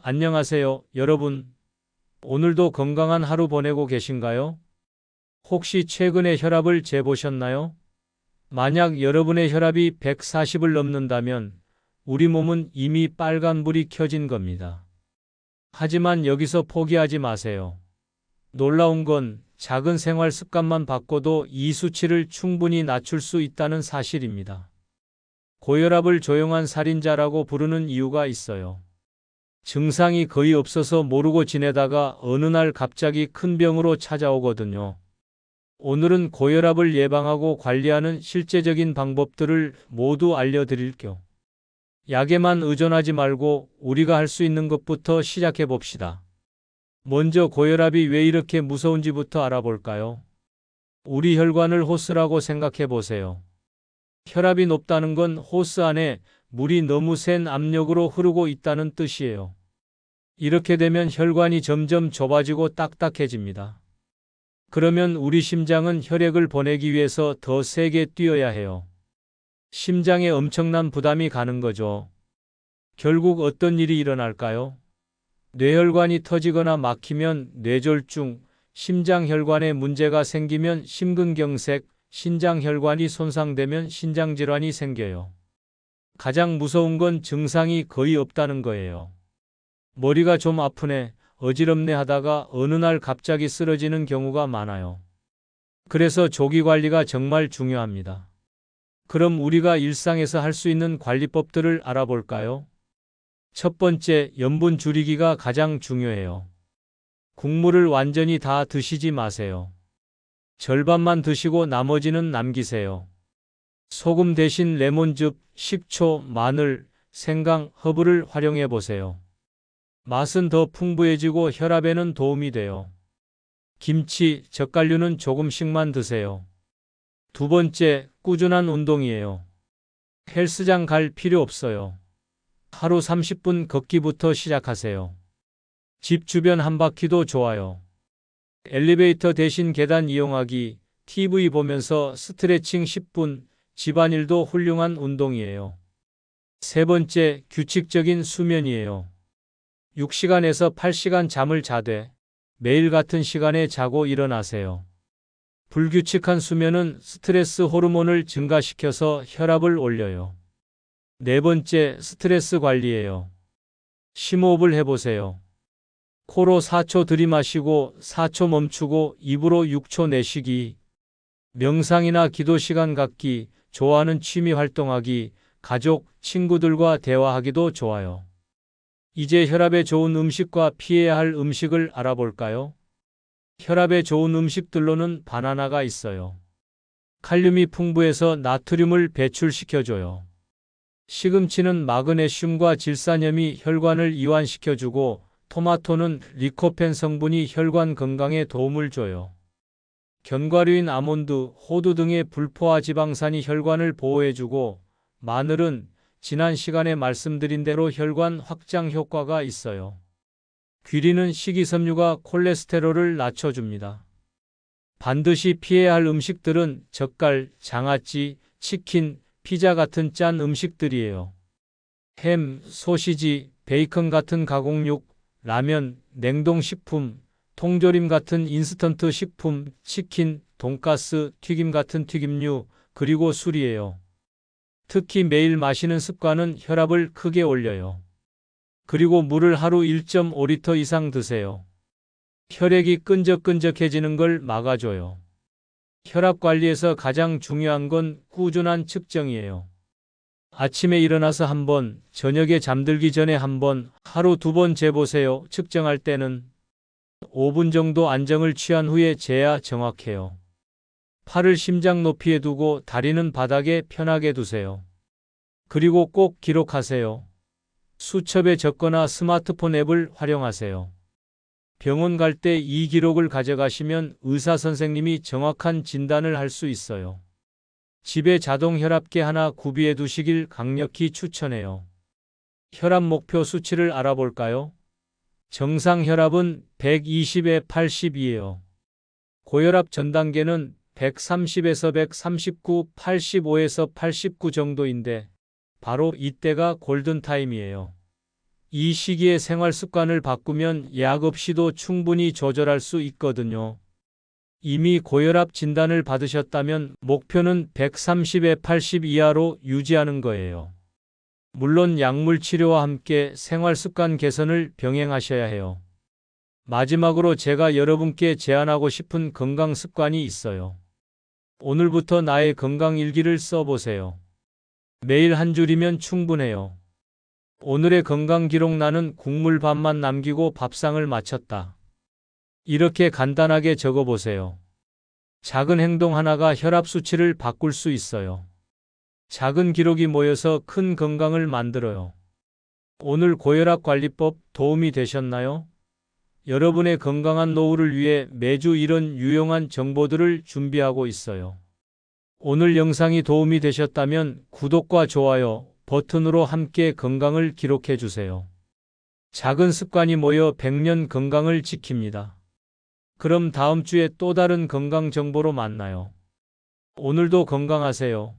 안녕하세요, 여러분. 오늘도 건강한 하루 보내고 계신가요? 혹시 최근에 혈압을 재보셨나요? 만약 여러분의 혈압이 140을 넘는다면 우리 몸은 이미 빨간불이 켜진 겁니다. 하지만 여기서 포기하지 마세요. 놀라운 건 작은 생활 습관만 바꿔도 이 수치를 충분히 낮출 수 있다는 사실입니다. 고혈압을 조용한 살인자라고 부르는 이유가 있어요. 증상이 거의 없어서 모르고 지내다가 어느 날 갑자기 큰 병으로 찾아오거든요. 오늘은 고혈압을 예방하고 관리하는 실제적인 방법들을 모두 알려드릴게요. 약에만 의존하지 말고 우리가 할 수 있는 것부터 시작해 봅시다. 먼저 고혈압이 왜 이렇게 무서운지부터 알아볼까요? 우리 혈관을 호스라고 생각해 보세요. 혈압이 높다는 건 호스 안에 물이 너무 센 압력으로 흐르고 있다는 뜻이에요. 이렇게 되면 혈관이 점점 좁아지고 딱딱해집니다. 그러면 우리 심장은 혈액을 보내기 위해서 더 세게 뛰어야 해요. 심장에 엄청난 부담이 가는 거죠. 결국 어떤 일이 일어날까요? 뇌혈관이 터지거나 막히면 뇌졸중, 심장혈관에 문제가 생기면 심근경색, 신장혈관이 손상되면 신장질환이 생겨요. 가장 무서운 건 증상이 거의 없다는 거예요. 머리가 좀 아프네, 어지럽네 하다가 어느 날 갑자기 쓰러지는 경우가 많아요. 그래서 조기 관리가 정말 중요합니다. 그럼 우리가 일상에서 할 수 있는 관리법들을 알아볼까요? 첫 번째, 염분 줄이기가 가장 중요해요. 국물을 완전히 다 드시지 마세요. 절반만 드시고 나머지는 남기세요. 소금 대신 레몬즙, 식초, 마늘, 생강, 허브를 활용해 보세요. 맛은 더 풍부해지고 혈압에는 도움이 돼요. 김치, 젓갈류는 조금씩만 드세요. 두 번째, 꾸준한 운동이에요. 헬스장 갈 필요 없어요. 하루 30분 걷기부터 시작하세요. 집 주변 한 바퀴도 좋아요. 엘리베이터 대신 계단 이용하기, TV 보면서 스트레칭 10분, 집안일도 훌륭한 운동이에요. 세 번째, 규칙적인 수면이에요. 6시간에서 8시간 잠을 자되 매일 같은 시간에 자고 일어나세요. 불규칙한 수면은 스트레스 호르몬을 증가시켜서 혈압을 올려요. 네 번째, 스트레스 관리예요. 심호흡을 해보세요. 코로 4초 들이마시고 4초 멈추고 입으로 6초 내쉬기. 명상이나 기도 시간 갖기, 좋아하는 취미 활동하기, 가족, 친구들과 대화하기도 좋아요. 이제 혈압에 좋은 음식과 피해야 할 음식을 알아볼까요? 혈압에 좋은 음식들로는 바나나가 있어요. 칼륨이 풍부해서 나트륨을 배출시켜줘요. 시금치는 마그네슘과 질산염이 혈관을 이완시켜주고 토마토는 리코펜 성분이 혈관 건강에 도움을 줘요. 견과류인 아몬드, 호두 등의 불포화 지방산이 혈관을 보호해주고 마늘은 지난 시간에 말씀드린 대로 혈관 확장 효과가 있어요. 귀리는 식이섬유가 콜레스테롤을 낮춰줍니다. 반드시 피해야 할 음식들은 젓갈, 장아찌, 치킨, 피자 같은 짠 음식들이에요. 햄, 소시지, 베이컨 같은 가공육, 라면, 냉동식품, 통조림 같은 인스턴트 식품, 치킨, 돈가스, 튀김 같은 튀김류, 그리고 술이에요. 특히 매일 마시는 습관은 혈압을 크게 올려요. 그리고 물을 하루 1.5리터 이상 드세요. 혈액이 끈적끈적해지는 걸 막아줘요. 혈압 관리에서 가장 중요한 건 꾸준한 측정이에요. 아침에 일어나서 한 번, 저녁에 잠들기 전에 한 번, 하루 2번 재보세요. 측정할 때는 5분 정도 안정을 취한 후에 재야 정확해요. 팔을 심장 높이에 두고 다리는 바닥에 편하게 두세요. 그리고 꼭 기록하세요. 수첩에 적거나 스마트폰 앱을 활용하세요. 병원 갈 때 이 기록을 가져가시면 의사 선생님이 정확한 진단을 할 수 있어요. 집에 자동 혈압계 하나 구비해 두시길 강력히 추천해요. 혈압 목표 수치를 알아볼까요? 정상 혈압은 120에 80이에요. 고혈압 전 단계는 130에서 139, 85에서 89 정도인데 바로 이때가 골든타임이에요. 이 시기에 생활 습관을 바꾸면 약 없이도 충분히 조절할 수 있거든요. 이미 고혈압 진단을 받으셨다면 목표는 130에 80 이하로 유지하는 거예요. 물론 약물 치료와 함께 생활 습관 개선을 병행하셔야 해요. 마지막으로 제가 여러분께 제안하고 싶은 건강 습관이 있어요. 오늘부터 나의 건강 일기를 써보세요. 매일 한 줄이면 충분해요. 오늘의 건강 기록: 나는 국물 반만 남기고 밥상을 마쳤다. 이렇게 간단하게 적어보세요. 작은 행동 하나가 혈압 수치를 바꿀 수 있어요. 작은 기록이 모여서 큰 건강을 만들어요. 오늘 고혈압 관리법 도움이 되셨나요? 여러분의 건강한 노후를 위해 매주 이런 유용한 정보들을 준비하고 있어요. 오늘 영상이 도움이 되셨다면 구독과 좋아요 버튼으로 함께 건강을 기록해 주세요. 작은 습관이 모여 100년 건강을 지킵니다. 그럼 다음 주에 또 다른 건강 정보로 만나요. 오늘도 건강하세요.